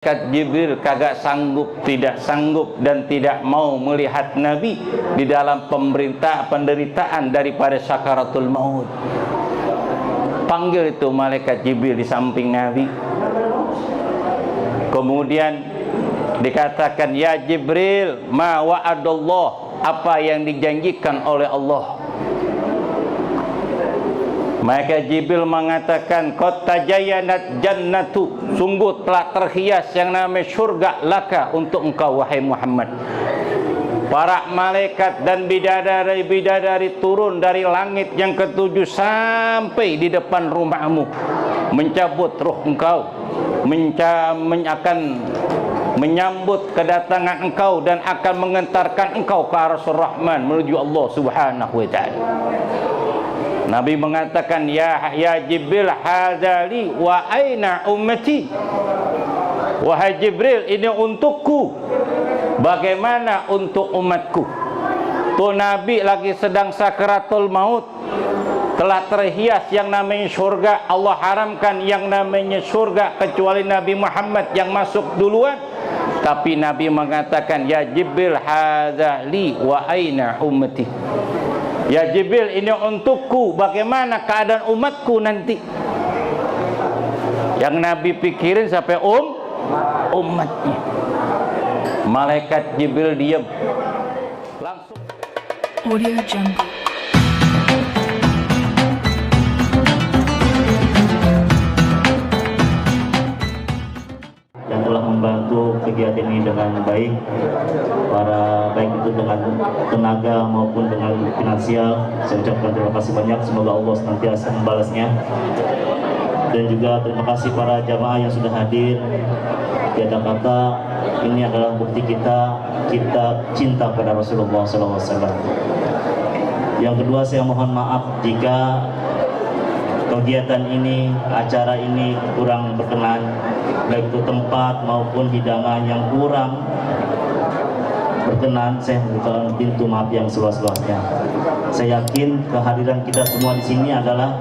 Malaikat Jibril kagak sanggup, tidak sanggup dan tidak mau melihat Nabi di dalam penderitaan daripada sakaratul maut. Panggil itu malaikat Jibril di samping Nabi. Kemudian dikatakan, ya Jibril, ma wa'adallah, apa yang dijanjikan oleh Allah. Maka Jibril mengatakan, qad tajayanat jannatu, sungguh telah terhias yang namanya surga laka untuk engkau wahai Muhammad. Para malaikat dan bidadari-bidadari turun dari langit yang ketujuh sampai di depan rumahmu, mencabut ruh engkau, akan menyambut kedatangan engkau dan akan mengantarkan engkau ke Arsyur Rahman menuju Allah Subhanahu wa taala. Nabi mengatakan, ya Jibril, hadzali wa aina ummati. Wahai Jibril, ini untukku, bagaimana untuk umatku? Tuh Nabi lagi sedang sakaratul maut, telah terhias yang namanya surga. Allah haramkan yang namanya surga kecuali Nabi Muhammad yang masuk duluan. Tapi Nabi mengatakan, ya Jibril, hadzali wa aina ummati. Ya Jibril, ini untukku, bagaimana keadaan umatku nanti? Yang Nabi pikirin sampai umatnya. Malaikat Jibril diam. Langsung. Audio Jungle. Yang telah membantu kegiatan ini dengan baik, baik itu dengan tenaga maupun dengan finansial. Saya ucapkan terima kasih banyak, semoga Allah senantiasa membalasnya. Dan juga terima kasih para jamaah yang sudah hadir. Tiada kata, ini adalah bukti kita cinta pada Rasulullah SAW. Yang kedua, saya mohon maaf jika kegiatan ini, acara ini kurang berkenan, baik itu tempat maupun hidangan yang kurang berkenan. Saya membuka pintu maaf yang seluas-luasnya. Saya yakin kehadiran kita semua di sini adalah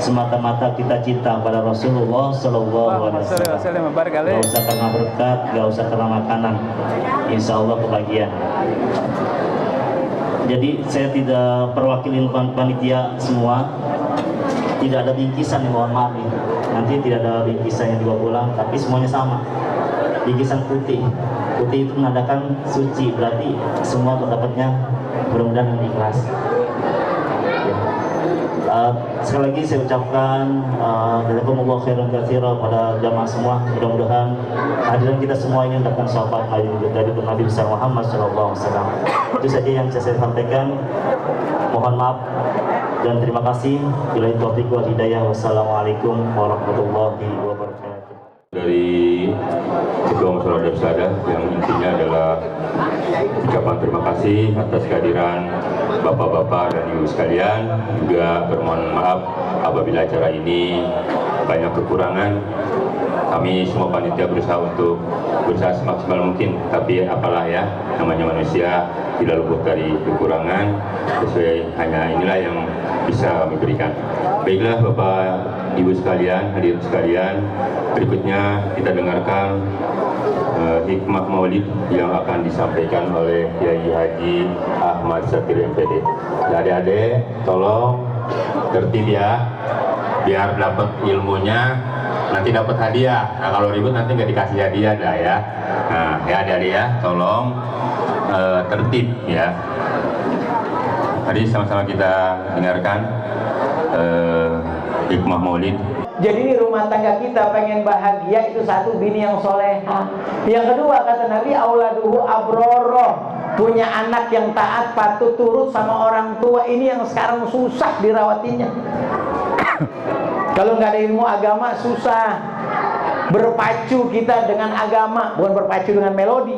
semata-mata kita cinta pada Rasulullah Sallallahu Alaihi Wasallam. Gak usah karena berkat, gak usah karena makanan. Insya Allah kebahagiaan. Jadi saya tidak perwakilin panitia semua. Tidak ada bingkisan, yang mohon maaf nih. Nanti tidak ada bingkisan yang dibawa pulang, tapi semuanya sama. Bingkisan putih. Putih itu menandakan suci, berarti semua mendapatnya mudah-mudahan dengan ikhlas. Sekali lagi saya ucapkan jazakumullah khairan katsira pada jamaah semua. Mudah-mudahan kehadiran kita semua ini mendapatkan syafaat dari Nabi besar Muhammad SAW. Itu saja yang saya sampaikan. Mohon maaf dan terima kasih. Billahi taufiq wal hidayah. Wassalamualaikum warahmatullahi wabarakatuh. Dari Ketua Masyarakat Darussalam yang intinya adalah ucapan terima kasih atas kehadiran Bapak-bapak dan Ibu sekalian. Juga bermohon maaf apabila acara ini banyak kekurangan. Kami semua panitia berusaha semaksimal mungkin, tapi apalah ya, namanya manusia tidak luput dari kekurangan. Sesuai hanya inilah yang bisa kami berikan. Baiklah Bapak Ibu sekalian, hadirin sekalian, berikutnya kita dengarkan hikmah maulid yang akan disampaikan oleh Kiai Haji Ahmad Satir MPD. Adik-adik tolong tertib ya, biar dapat ilmunya, nanti dapat hadiah. Nah kalau ribut nanti nggak dikasih hadiah dah ya. Nah ya adik-adik ya, tolong tertib ya. Tadi sama-sama kita dengarkan hikmah maulid. Jadi ini rumah tangga kita pengen bahagia, itu satu, bini yang soleha. Yang kedua kata Nabi, auladuhu abroro, punya anak yang taat, patuh, turut sama orang tua. Ini yang sekarang susah dirawatinya. Kalau nggak ada ilmu agama susah. Berpacu kita dengan agama, bukan berpacu dengan melodi,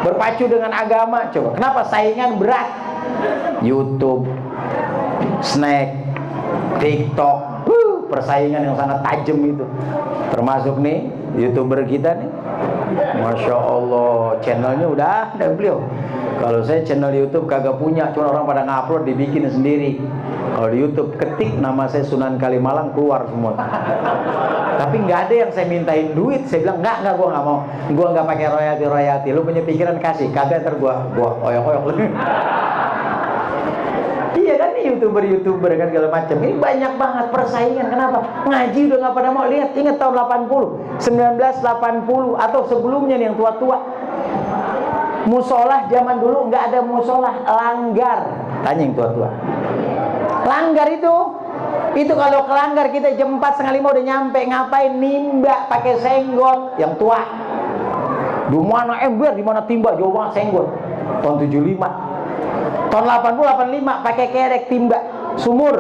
berpacu dengan agama. Coba kenapa saingan berat? YouTube, snack, TikTok, persaingan yang sangat tajam itu. Termasuk nih YouTuber kita nih, Masya Allah, channelnya udah beliau Kalau saya channel YouTube kagak punya, cuma orang pada ngupload dibikin sendiri. Kalau di YouTube ketik nama saya Sunan Kalimalang keluar semua. Tapi nggak ada yang saya mintain duit. Saya bilang nggak, gua nggak mau. Gua nggak pakai royalti. Lu punya pikiran kasih, kagak ntar gua oyok-oyok lu. Iya kan, nih youtuber kan segala macam. Ini banyak banget persaingan. Kenapa? Ngaji udah nggak pada mau. Lihat, ingat tahun 80, 1980 atau sebelumnya nih yang tua-tua. Musolah zaman dulu nggak ada musolah, langgar. Tanya yang tua-tua. Langgar itu kalau kelanggar kita jam 4:30 udah nyampe. Ngapain? Nimba pakai senggot. Yang tua. Di mana ember, di mana timba, jauh banget senggot. Tahun 75. Tahun 80, 85 pakai kerek timba sumur.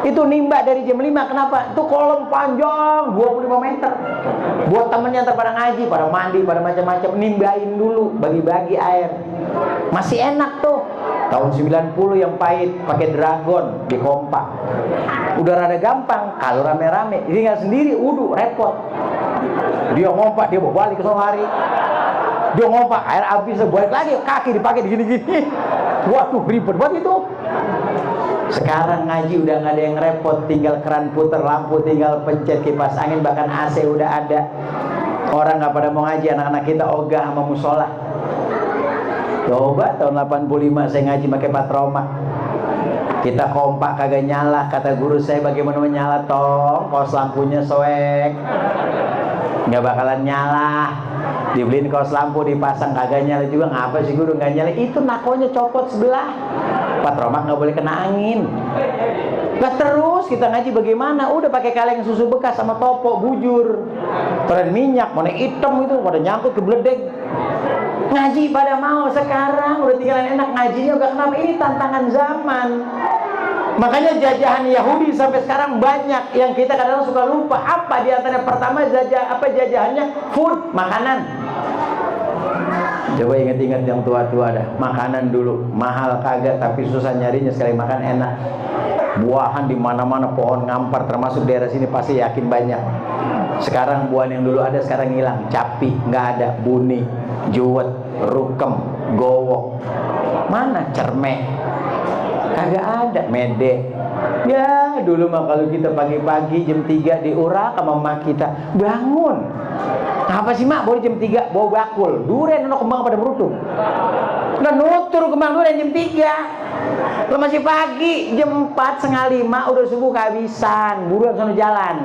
Itu nimba dari jam 5. Kenapa? Itu kolom panjang 25 meter. Buat temennya ntar pada ngaji, pada mandi, pada macam-macam, nimbain dulu, bagi-bagi air. Masih enak tuh. Tahun 90 yang pahit, pakai dragon di kompak. Udah rada gampang kalau rame-rame. Jadi nggak sendiri, udah repot. Dia ngompak, dia bawa balik ke hari. Dia ngompak, air habis, balik lagi, kaki dipakai digini-gini. Waduh, ribet banget itu. Sekarang ngaji udah nggak ada yang repot, tinggal keran puter, lampu tinggal pencet, kipas angin, bahkan AC udah ada. Orang nggak pada mau ngaji, anak-anak kita ogah sama musola. Coba tahun 85 saya ngaji pakai patroma. Kita kompak kagak nyala, kata guru saya, bagaimana menyala tong? Kos lampunya soek, nggak bakalan nyala. Dibeliin kos lampu, dipasang kagak nyala juga. Ngapa sih guru nggak nyala? Itu nakonya copot sebelah. Patromak nggak boleh kena angin. Nah terus kita ngaji bagaimana? Udah pakai kaleng susu bekas sama topo bujur, teren minyak, mana hitam itu pada nyangkut ke beledek. Ngaji pada mau sekarang, udah tinggalan enak ngajinya udah. Kenapa? Ini tantangan zaman. Makanya jajahan Yahudi sampai sekarang banyak yang kita kadang-kadang suka lupa. Apa di antara pertama jajahannya? Food, makanan. Coba ingat-ingat yang tua-tua dah. Makanan dulu mahal kagak, tapi susah nyarinya, sekali makan enak. Buahan di mana-mana, pohon ngampar, termasuk daerah sini pasti yakin banyak. Sekarang buahan yang dulu ada sekarang hilang. Capi nggak ada, buni, juwet, rukem, gowok. Mana cermek? Kagak ada. Mede. Ya dulu mah kalau kita pagi-pagi jam 3 diurak sama mak kita, bangun. Apa sih mak? Baru jam 3 bawa bakul duren, ono kembang pada berutung. Udah nutur kembang duren jam 3. Lo masih pagi, jam 4, setengah 5 udah subuh kehabisan, buruan sono jalan.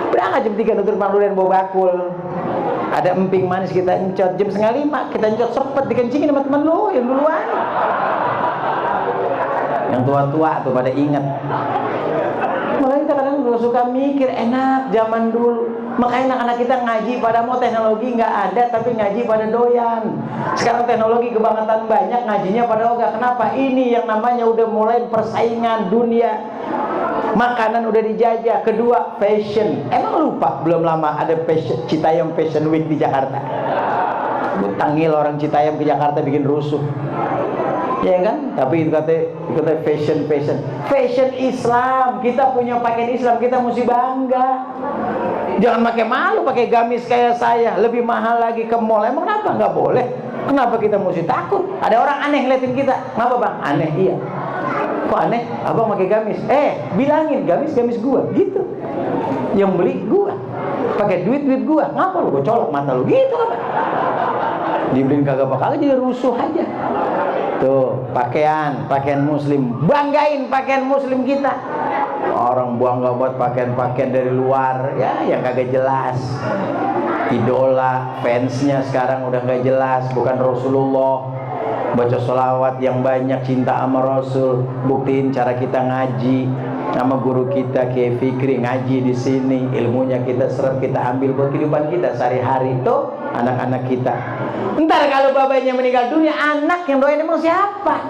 Berangkat jam 3 nutur kembang duren bawa bakul. Ada emping manis kita encot, jam setengah 5 kita encot sepet dikencingin sama temen lo yang duluan. Yang tua-tua tuh pada ingat. Makanya kita kadang juga suka mikir, enak zaman dulu. Makanya anak-anak kita ngaji pada mau teknologi nggak ada, tapi ngaji pada doyan. Sekarang teknologi kebangetan banyak, ngajinya pada ogah. Kenapa? Ini yang namanya udah mulai persaingan dunia. Makanan udah dijajah. Kedua, fashion. Emang lupa belum lama ada fashion, Citayam Fashion Week di Jakarta. Tangil orang Citayam ke Jakarta bikin rusuh. Ya kan? Tapi itu kata fashion Islam. Kita punya pakaian Islam, kita mesti bangga. Jangan pakai malu, pakai gamis kayak saya. Lebih mahal lagi ke mall. Emang kenapa? Nggak boleh. Kenapa kita mesti takut? Ada orang aneh ngeliatin kita. Kenapa bang? Aneh, iya. Kok aneh? Abang pakai gamis. Bilangin gamis gua. Gitu. Yang beli gua. Pakai duit gua. Ngapa lu? Gua colok mata lu. Gitu apa? Dibeliin kagak bakal jadi rusuh aja. Tuh, pakaian muslim. Banggain pakaian muslim kita. Orang bangga buat pakaian-pakaian dari luar, ya yang kagak jelas. Idola, fansnya sekarang udah nggak jelas, bukan Rasulullah. Baca sholawat yang banyak, cinta sama Rasul. Buktiin cara kita ngaji sama guru kita Kiai Fikri, ngaji di sini, ilmunya kita serap, kita ambil buat kehidupan kita sehari-hari. Tuh anak-anak kita. Ntar kalau babanya meninggal dunia, anak yang doain emang siapa?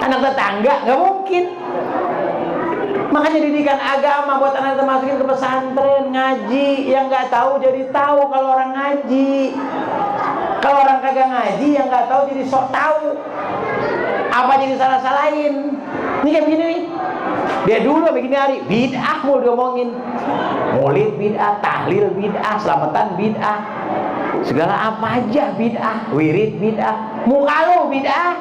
Anak tetangga? Nggak mungkin. Makanya didikan agama buat anak kita masukin ke pesantren, ngaji. Yang nggak tahu jadi tahu kalau orang ngaji. Kalau orang kagak ngaji, yang nggak tahu jadi sok tahu. Apa jadi salah-salahin? Ini kayak begini nih. Dia dulu begini hari bid'ah mau diomongin. Maulid bid'ah, tahlil bid'ah, selamatan bid'ah. Segala apa aja bid'ah, wirid bid'ah, muka lu bid'ah.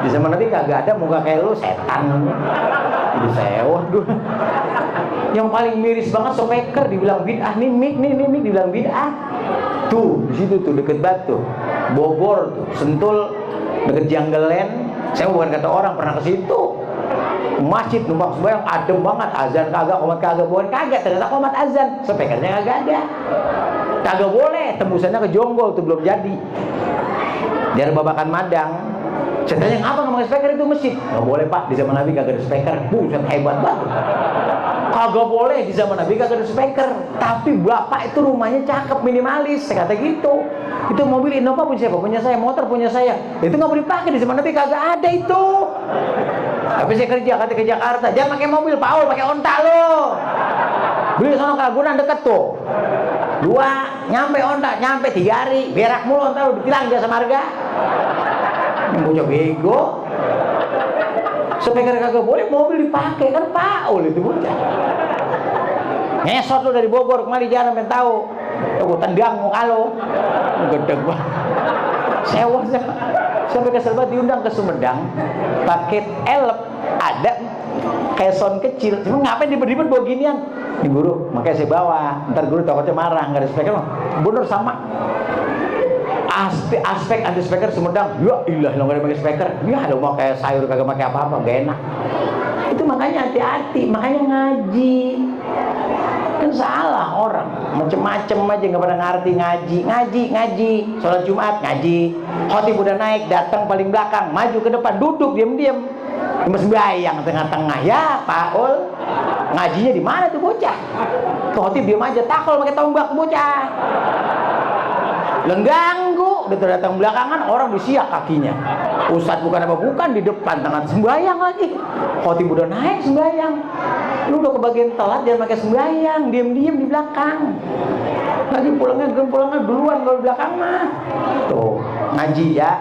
Di zaman Nabi kagak ada muka kayak lu, setan. Jadi sewah dulu. Yang paling miris banget speaker dibilang bid'ah, nih mic dibilang bid'ah. Tuh, di situ tuh deket batu, Bogor tuh, Sentul, deket Janggelen. Saya bukan kata orang, pernah ke situ. Masjid numpang sembahyang adem banget, azan kagak, qomat kagak, bukan kagak, ternyata qomat azan, speakernya kagak ada. Kagak boleh, tembusannya ke Jonggol tuh belum jadi. Dari Babakan Madang. Saya tanya, ngapa nggak pakai speaker itu masjid? Nggak boleh pak, di zaman Nabi kagak ada speaker. Buset, hebat banget. Kagak boleh, di zaman Nabi kagak ada speaker. Tapi bapak itu rumahnya cakep, minimalis. Saya kata gitu. Itu mobil Innova punya siapa? Punya saya. Motor punya saya. Itu nggak boleh dipakai, di zaman Nabi kagak ada itu. Tapi saya kerja, kata ke Jakarta. Jangan pakai mobil, Paul, pakai onta lo. Beli sono Ragunan deket tuh. 2, nyampe onta, nyampe 3 hari. Berak mulu onta lo, ditilang jasa marga. Yang bocah bego. Speaker kagak boleh, mobil dipakai, kan Paul itu bocah. Ngesot lo dari Bogor kemari jangan sampai tahu. Aku tendang muka lo. Gede banget. Sewa sampai kesel banget, diundang ke Sumedang. Paket elep ada kayak sound kecil. Cuma ngapain ribet-ribet bawa ginian? Di guru, makanya saya bawa. Ntar guru takutnya marah, nggak ada speaker. Bener sama. Aspek anti speaker Sumedang. Ya ilah, lo nggak ada pakai speaker. Ya lo mau kayak sayur kagak pakai apa-apa, gak enak. Itu makanya hati-hati, makanya ngaji. Kan salah orang, macem-macem aja nggak pada ngerti ngaji. Sholat Jumat ngaji, khotib udah naik, datang paling belakang, maju ke depan, duduk diam-diam, sembahyang tengah-tengah. Ya Paul, ngajinya di mana tuh bocah? Khotib diam aja, takol pakai tombak bocah. Lengganggu, udah datang belakangan, orang disiak kakinya. Ustadz bukan apa bukan di depan tangan sembahyang lagi. Khotib udah naik sembahyang. Lu udah kebagian telat jangan pakai sembahyang, diam-diam di belakang. Lagi pulangnya duluan kalau di belakang mah. Tuh, ngaji ya.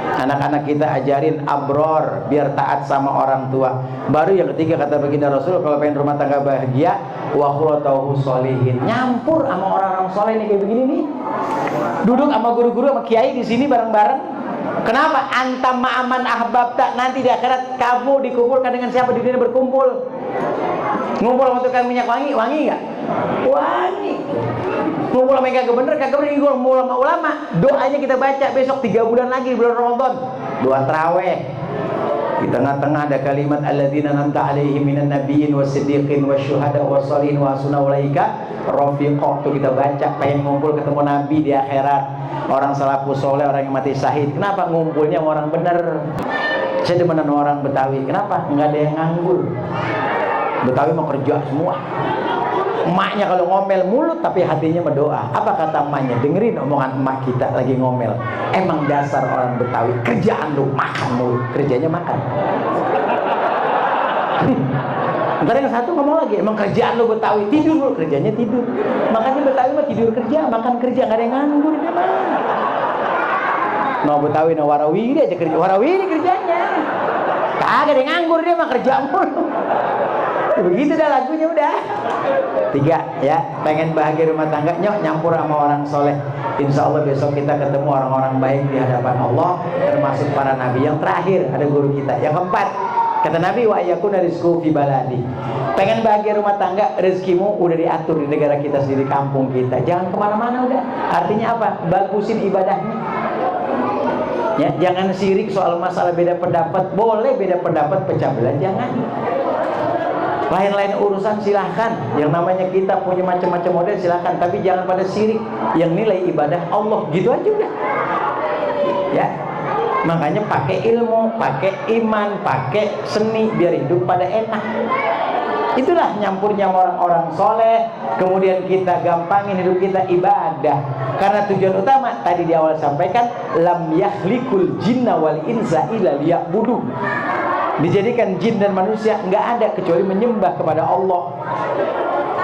Anak-anak kita ajarin abror biar taat sama orang tua. Baru yang ketiga kata baginda Rasul, kalau pengen rumah tangga bahagia, wa khulatahu sholihin. Nyampur sama orang-orang soleh nih kayak begini nih. Duduk sama guru-guru sama kiai di sini bareng-bareng. Kenapa? Antam ma'aman ahbabta, nanti di akhirat kamu dikumpulkan dengan siapa di dunia berkumpul. Ngumpul sama tukang minyak wangi nggak? Wangi. Ngumpul sama yang kagak bener, ngumpul sama ulama. Doanya kita baca besok 3 bulan lagi, bulan Ramadan. Doa taraweh. Di tengah-tengah ada kalimat alladzina an'amta 'alaihim minan nabiyyin wasiddiqin wasyuhada wassalihin wa hasuna ulaika rafiqa. Itu kita baca, pengen ngumpul ketemu Nabi di akhirat. Orang salafus soleh, orang yang mati syahid. Kenapa ngumpulnya sama orang bener? Saya demenan orang Betawi. Kenapa? Nggak ada yang nganggur. Betawi mau kerja semua. Emaknya kalau ngomel mulut tapi hatinya berdoa. Apa kata emaknya? Dengerin omongan emak kita lagi ngomel. Emang dasar orang Betawi, kerjaan lu makan mulut, kerjanya makan. Ntar yang satu ngomong lagi, emang kerjaan lu Betawi, tidur lu, kerjanya tidur. Makanya Betawi mah tidur kerja, makan kerja, nggak ada yang nganggur dia mah. No Betawi, no warawiri aja kerja, warawiri kerjanya. Kagak ada yang nganggur dia mah, kerja mulu. Begitu dah lagunya udah. 3 ya, pengen bahagia rumah tangga, nyampur sama orang soleh. Insya Allah besok kita ketemu orang-orang baik di hadapan Allah, termasuk para nabi. Yang terakhir ada guru kita. Yang keempat, kata Nabi, wa yakuna rizqu fi baladi. Pengen bahagia rumah tangga, rezekimu udah diatur di negara kita sendiri, kampung kita. Jangan kemana-mana udah. Artinya apa? Bagusin ibadahnya. Ya, jangan sirik soal masalah beda pendapat. Boleh beda pendapat, pecah belah, jangan. Lain-lain urusan silahkan. Yang namanya kita punya macam-macam model silahkan, tapi jangan pada sirik yang nilai ibadah Allah. Gitu aja udah. Ya. Makanya pakai ilmu, pakai iman, pakai seni biar hidup pada enak. Itulah nyampurnya orang-orang soleh. Kemudian kita gampangin hidup kita ibadah. Karena tujuan utama tadi di awal sampaikan, lam yakhliqul jinna wal insa illa liya'budu. Dijadikan jin dan manusia nggak ada kecuali menyembah kepada Allah.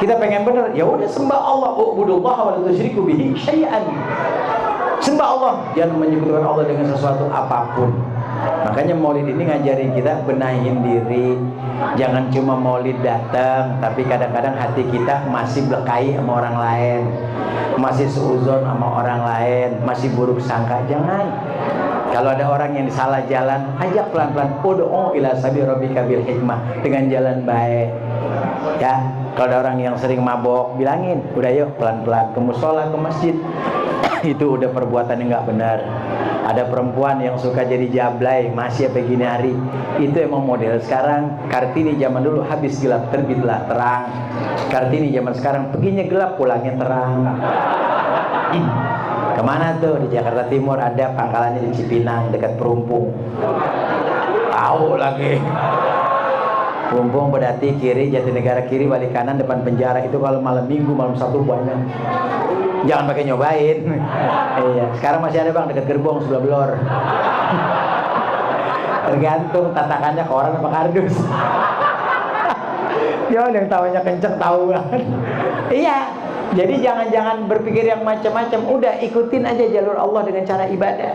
Kita pengen bener, ya udah sembah Allah, ubudullaha wa la tusyriku bihi syai'an. Sembah Allah, jangan menyekutukan Allah dengan sesuatu apapun. Makanya Maulid ini ngajarin kita benahin diri, Jangan cuma maulid datang, tapi kadang-kadang hati kita masih berkait sama orang lain, masih seuzon sama orang lain, masih buruk sangka. Jangan. Kalau ada orang yang salah jalan, ajak pelan-pelan. Ud'u ila sabil rabbika bil hikmah, dengan jalan baik. Ya, kalau ada orang yang sering mabok, bilangin, udah yuk pelan-pelan ke musola, ke masjid. Itu udah perbuatan yang nggak benar. Ada perempuan yang suka jadi jablay, masih apa gini hari. Itu emang model sekarang. Kartini zaman dulu habis gelap terbitlah terang. Kartini zaman sekarang perginya gelap pulangnya terang. Kemana tuh? Di Jakarta Timur ada pangkalannya di Cipinang dekat Perumpung. Tahu lagi. Perumpung Pedati kiri, Jatinegara kiri, balik kanan depan penjara. Itu kalau malam minggu, malam Sabtu banyak. Jangan pakai nyobain. Iya, sekarang masih ada bang dekat gerbong sebelah Blor. Tergantung tatakannya ke orang apa kardus. Ya, yang tawanya kenceng tahu banget. Iya. Jadi jangan berpikir yang macam-macam. Udah ikutin aja jalur Allah dengan cara ibadah.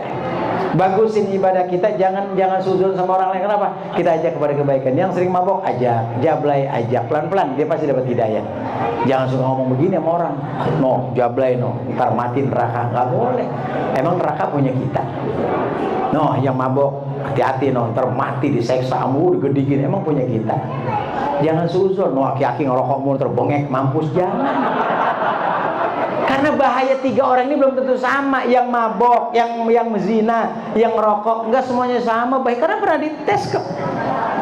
Bagusin ibadah kita, jangan suzon sama orang lain. Kenapa? Kita ajak kepada kebaikan. Yang sering mabok ajak, jablay ajak, pelan-pelan dia pasti dapat hidayah. Jangan suka ngomong begini sama orang. No, jablay no, ntar mati neraka. Nggak boleh. Emang neraka punya kita. No, yang mabok hati-hati no, ntar mati diseksa, digedikin. Emang punya kita. Jangan suzon. No, aki-aki ngerokok mulu terbengek, mampus, jangan. Karena bahaya tiga orang ini belum tentu sama. Yang mabok, yang zina, yang ngerokok, enggak semuanya sama baik. Karena pernah dites kok.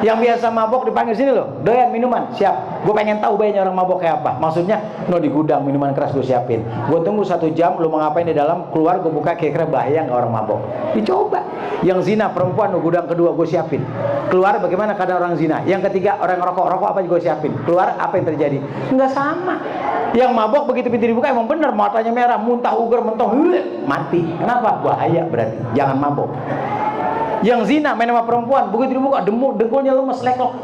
Yang biasa mabok dipanggil sini loh, doyan minuman, siap. Gue pengen tahu bayarnya orang mabok kayak apa. Maksudnya, no di gudang minuman keras gue siapin. Gue tunggu 1 jam, lu mau ngapain di dalam, keluar gue buka kira-kira bahaya nggak orang mabok. Dicoba. Yang zina perempuan, gudang kedua gue siapin. Keluar bagaimana keadaan orang zina. Yang ketiga orang rokok apa gue siapin. Keluar apa yang terjadi? Nggak sama. Yang mabok begitu pintu dibuka emang bener matanya merah, muntah ugar, mentong, mati. Kenapa? Bahaya berarti. Jangan mabok. Yang zina main sama perempuan, begitu dibuka dengkulnya lemes, lekok,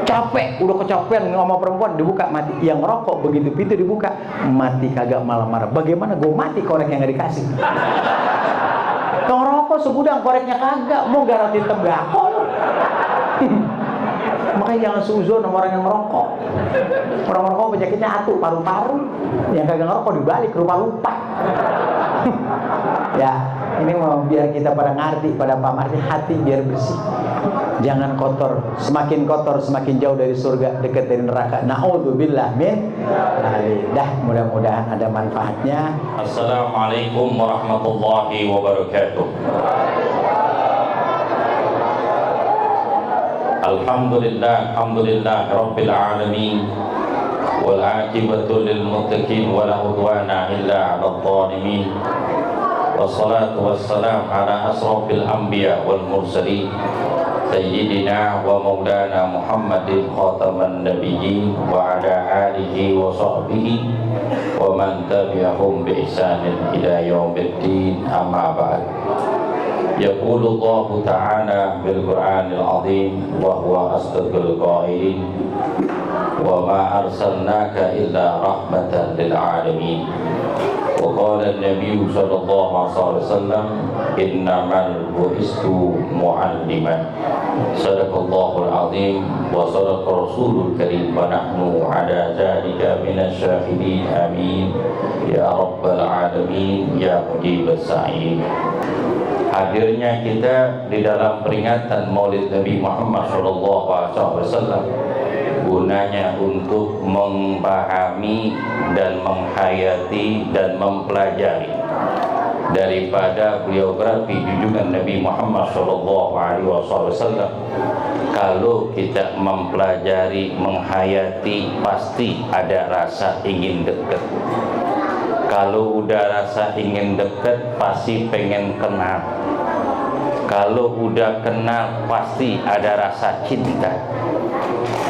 capek, udah kecapean sama perempuan, dibuka mati. Yang rokok begitu pintu dibuka mati, kagak malah marah. Bagaimana gue mati korek yang nggak dikasih? Kau rokok segudang koreknya kagak, mau garanti tembakau. Makanya jangan suzon sama orang yang merokok. Orang merokok penyakitnya atuh, paru-paru. Yang kagak ngerokok dibalik lupa-lupa. Ya, ini mau biar kita pada ngerti, pada paham arti hati biar bersih. Jangan kotor. Semakin kotor semakin jauh dari surga, dekat dari neraka. Na'udzubillah min dzalik. Dah, mudah-mudahan ada manfaatnya. Assalamualaikum warahmatullahi wabarakatuh. Alhamdulillah rabbil alamin. Wal 'aqibatu lil muttaqin wa la udwana illa 'alal zalimin. Wassalatu wassalamu ala asrofil anbiya wal mursalin sayyidina wa maulana Muhammadin khataman nabiyyin wa ala alihi wa sahbihi wa man tabi'ahum bi ihsanin ila yaumiddin, amma ba'd. Yaqulu Allah ta'ala bil Qur'anil azim wa huwa asdaqul qailin wa ma arsalnaka illa rahmatan lil alamin. Wa qala an-nabiy sallallahu alaihi wasallam innamal bu'istu mu'alliman. Sadaqallahul azim wa sadaqa rasulul karim wa nahnu ala dzalika minasy syahidin amin ya rabbal alamin ya mujibas sa'in. Hadirnya kita di dalam peringatan Maulid Nabi Muhammad SAW gunanya untuk memahami dan menghayati dan mempelajari daripada biografi junjungan Nabi Muhammad SAW. Kalau kita mempelajari, menghayati, pasti ada rasa ingin dekat. Kalau udah rasa ingin dekat, pasti pengen kenal. Kalau udah kenal, pasti ada rasa cinta.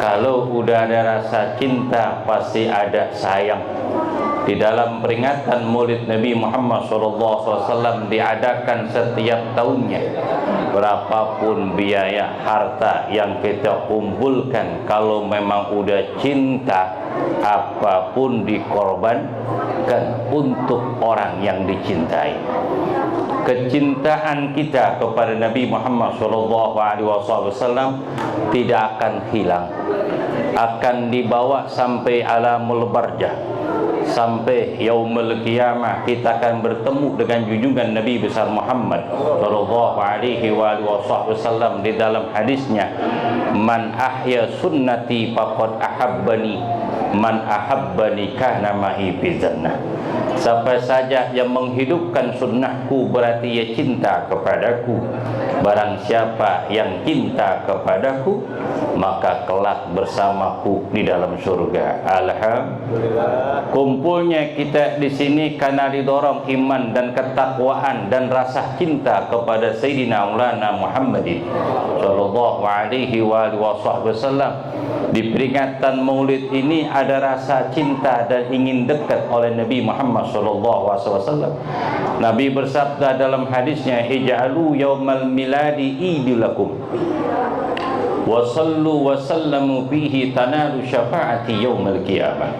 Kalau udah ada rasa cinta, pasti ada sayang. di dalam peringatan Maulid Nabi Muhammad SAW diadakan setiap tahunnya. Berapapun biaya harta yang kita kumpulkan, kalau memang udah cinta, apapun dikorbankan untuk orang yang dicintai. Kecintaan kita kepada Nabi Muhammad SAW tidak akan hilang, akan dibawa sampai alamul barzah, sampai yaumul qiyamah. Kita akan bertemu dengan junjungan Nabi besar Muhammad sallallahu alaihi wasallam di dalam hadisnya, man ahya sunnati faqad ahabbani, man ahabbani kana ma'i fi jannah. Siapa saja yang menghidupkan sunnahku berarti ia cinta kepadaku. Barang siapa yang cinta kepadaku, maka kelak bersamaku di dalam surga. Alhamdulillah. Kumpulnya kita di sini karena didorong iman dan ketakwaan dan rasa cinta kepada Sayyidina Maulana Muhammadin sallallahu alaihi wasallam. Di peringatan Maulid ini ada rasa cinta dan ingin dekat oleh Nabi Muhammad sallallahu alaihi wasallam. Nabi bersabda dalam hadisnya, ij'alu yaumal miladi idilakum wa sallu wa sallamu fihi tanalu syafaati yaumal qiyamah.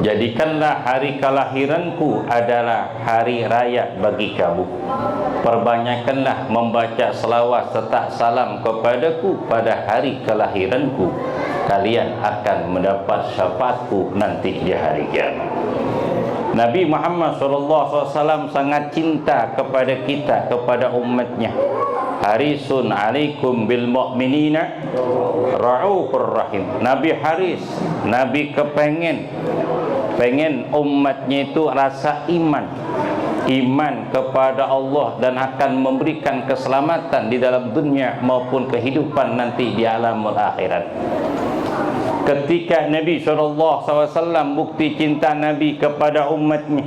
Jadikanlah hari kelahiranku adalah hari raya bagi kamu. Perbanyakkanlah membaca selawat serta salam kepadaku pada hari kelahiranku. Kalian akan mendapat syafaatku nanti di hari kiamat. Nabi Muhammad SAW sangat cinta kepada kita, kepada umatnya. Harisun alaikum bil mu'minina ra'ufur rahim. Nabi haris, Nabi pengen umatnya itu rasa iman kepada Allah dan akan memberikan keselamatan di dalam dunia maupun kehidupan nanti di alamul akhirat. Ketika Nabi SAW bukti cinta Nabi kepada umatnya,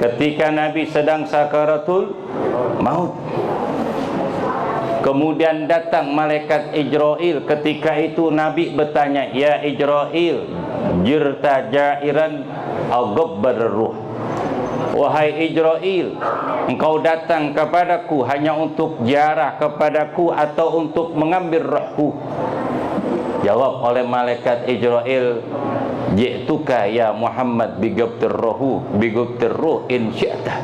ketika Nabi sedang sakaratul maut, kemudian datang malaikat Ijrail. Ketika itu Nabi bertanya, ya Ijrail, jirta jairan au ghabbar ruh. Wahai Ijrail, engkau datang kepadaku hanya untuk ziarah kepadaku atau untuk mengambil rohku? Jawab oleh malaikat Ijrail, ji'tuka ya Muhammad bigabtir ruh in syi'ta.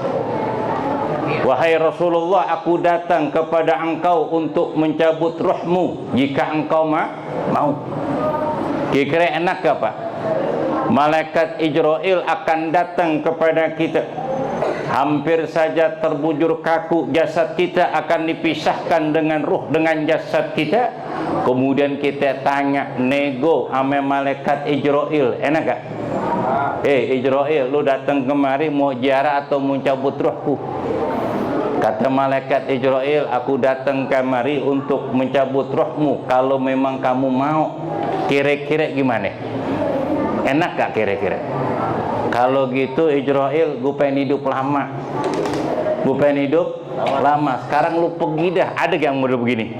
Wahai Rasulullah, aku datang kepada engkau untuk mencabut rohmu jika engkau mau. Kira-kira enak gak Pak? Malaikat Ijrail akan datang kepada kita, hampir saja terbujur kaku jasad kita, akan dipisahkan dengan ruh dengan jasad kita. Kemudian kita tanya, nego sama malaikat Ijrail, enak gak? Ijrail, lu datang kemari mau ziarah atau mau cabut rohku? Kata malaikat Ijrail, aku datang kemari untuk mencabut rohmu kalau memang kamu mau. Kira-kira gimana? Enak gak kira-kira? Kalau gitu Ijrail, gue pengen hidup lama. Gue pengen hidup lama. Sekarang lu pergi dah. Ada yang model begini?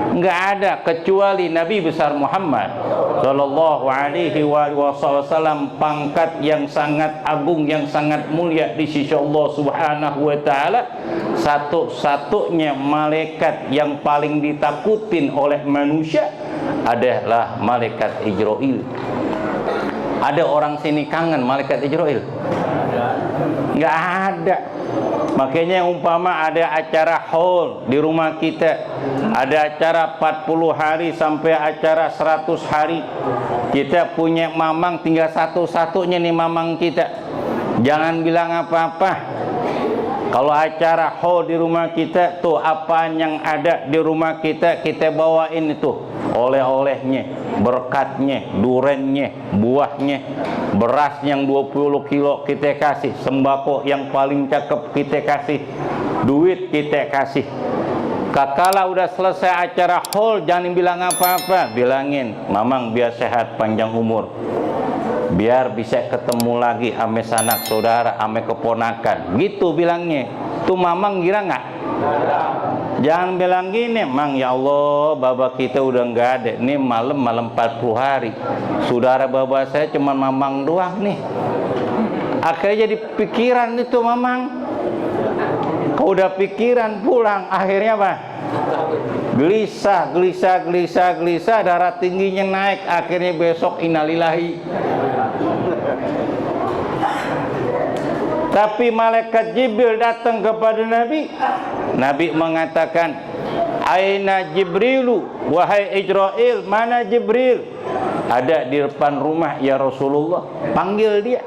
Enggak ada, kecuali Nabi besar Muhammad sallallahu alaihi wasallam, pangkat yang sangat agung, yang sangat mulia di sisi Allah Subhanahu wa taala. Satu-satunya malaikat yang paling ditakutin oleh manusia adalah malaikat Ijrail. Ada orang sini kangen malaikat Ijrail? Enggak ada. Makanya umpama ada acara haul di rumah kita, ada acara 40 hari sampai acara 100 hari, kita punya mamang tinggal satu-satunya nih mamang kita. Jangan bilang apa-apa. Kalau acara haul di rumah kita tuh, apa yang ada di rumah kita bawain itu, oleh-olehnya, berkatnya, durennya, buahnya, beras yang 20 kilo kita kasih, sembako yang paling cakep kita kasih, duit kita kasih. Kakala udah selesai acara haul, jangan bilang apa-apa, bilangin, mamang biar sehat panjang umur, biar bisa ketemu lagi ame sanak saudara, ame keponakan, gitu bilangnya. Tuh mamang kira nggak? Jangan bilang gini, Mang, ya Allah, baba kita udah nggak ada. Ini malam 40 hari. Saudara baba saya cuma mamang doang nih. Akhirnya jadi pikiran itu mamang. Kau udah pikiran pulang, akhirnya apa? Gelisah, darah tingginya naik, akhirnya besok innalillahi. Tapi malaikat Jibril datang kepada Nabi. Nabi mengatakan, "Aina Jibrilu, wahai Israil, mana Jibril?" Ada di depan rumah ya Rasulullah. Panggil dia.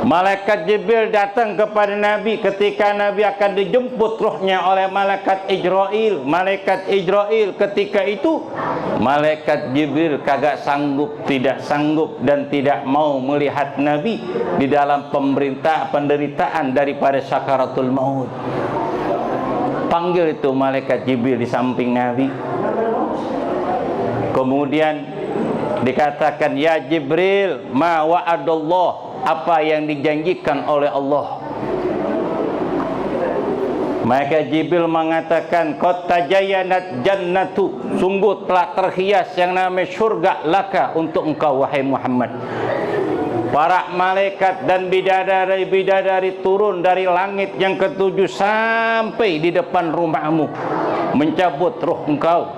Malaikat Jibril datang kepada Nabi ketika Nabi akan dijemput ruhnya oleh malaikat Israil. Malaikat Israil ketika itu, malaikat Jibril kagak sanggup, tidak sanggup dan tidak mau melihat Nabi di dalam penderitaan daripada sakaratul maut. Panggil itu malaikat Jibril di samping Nabi. Kemudian dikatakan, "Ya Jibril, ma wa'adallah," apa yang dijanjikan oleh Allah. Maka Jibril mengatakan, "Qad tajayanat jannatu," sungguh telah terhias yang namanya surga laka untuk engkau wahai Muhammad. Para malaikat dan bidadari-bidadari turun dari langit yang ketujuh sampai di depan rumahmu, mencabut ruh engkau,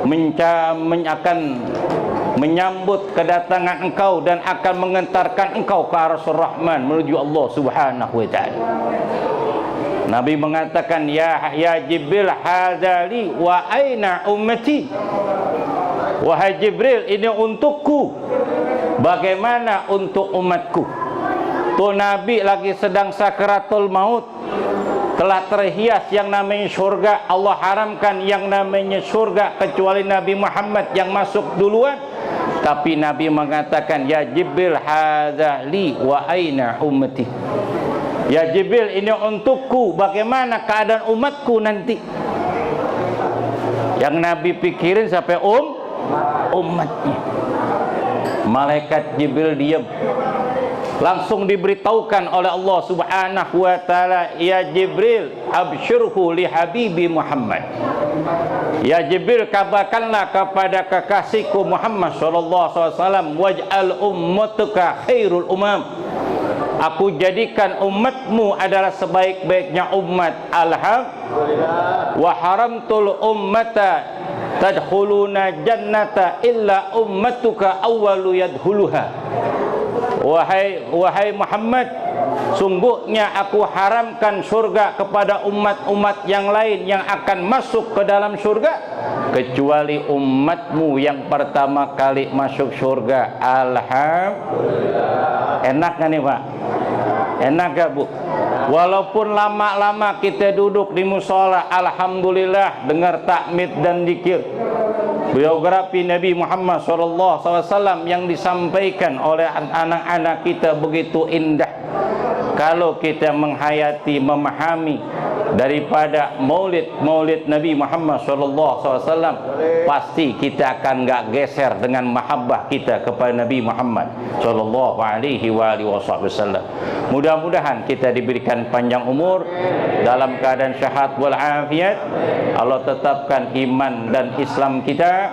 akan menyambut kedatangan engkau dan akan mengantarkan engkau ke Arsyur Rahman menuju Allah Subhanahu wa taala. Nabi mengatakan, ya Jibril, hadzali wa aina ummati." Wahai Jibril, ini untukku, bagaimana untuk umatku? Tuh Nabi lagi sedang sakaratul maut, telah terhias yang namanya surga. Allah haramkan yang namanya surga kecuali Nabi Muhammad yang masuk duluan. Tapi Nabi mengatakan, "Ya Jibril, hadza li wa aina ummati." Ya Jibril, ini untukku, bagaimana keadaan umatku nanti? Yang Nabi pikirin sampai umatnya. Malaikat Jibril diam. Langsung diberitahukan oleh Allah Subhanahu wa taala, "Ya Jibril, absyirhu li habibi Muhammad." Ya Jibril, kabarkanlah kepada kekasihku Muhammad sallallahu alaihi wasallam, "Waj'al ummatuka khairul umam." Aku jadikan umatmu adalah sebaik-baiknya umat. Alhamdulillah. Wa haramtul ummata tadkhuluna jannata illa ummatuka awwalu yadkhuluha. Wahai Muhammad, sungguhnya aku haramkan surga kepada umat-umat yang lain yang akan masuk ke dalam surga kecuali umatmu yang pertama kali masuk surga. Alhamdulillah. Enak kan nih Pak? Enak gak Bu? Walaupun lama-lama kita duduk di musola, alhamdulillah dengar takmid dan zikir. Biografi Nabi Muhammad SAW yang disampaikan oleh anak-anak kita begitu indah. Kalau kita menghayati, memahami daripada maulid Nabi Muhammad SAW, pasti kita akan gak geser dengan mahabbah kita kepada Nabi Muhammad SAW. Mudah-mudahan kita diberikan panjang umur dalam keadaan syahat walafiat. Allah tetapkan iman dan Islam kita.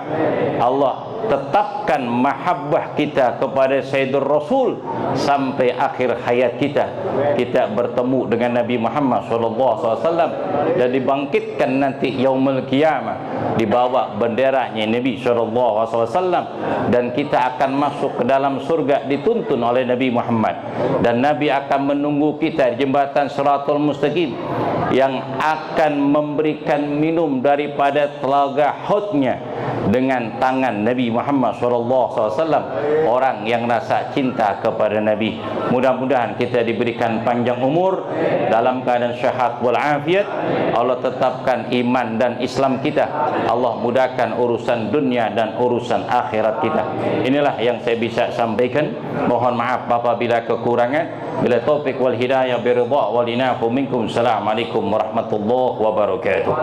Allah tetapkan mahabbah kita kepada Sayyidur Rasul sampai akhir hayat kita. Kita bertemu dengan Nabi Muhammad SAW dan dibangkitkan nanti yaumul qiyamah di bawah benderanya Nabi SAW, dan kita akan masuk ke dalam surga dituntun oleh Nabi Muhammad, dan Nabi akan menunggu kita di jembatan Shiratul Mustaqim yang akan memberikan minum daripada telaga haudnya dengan tangan Nabi Muhammad SAW, orang yang rasa cinta kepada Nabi. Mudah-mudahan kita diberikan panjang umur dalam keadaan syahat walafiat. Allah tetapkan iman dan Islam kita. Allah mudahkan urusan dunia dan urusan akhirat kita. Inilah yang saya bisa sampaikan. Mohon maaf apabila kekurangan. Bila taufik wal hidayah biridha wal inafu minkum. Assalamualaikum warahmatullahi wabarakatuh.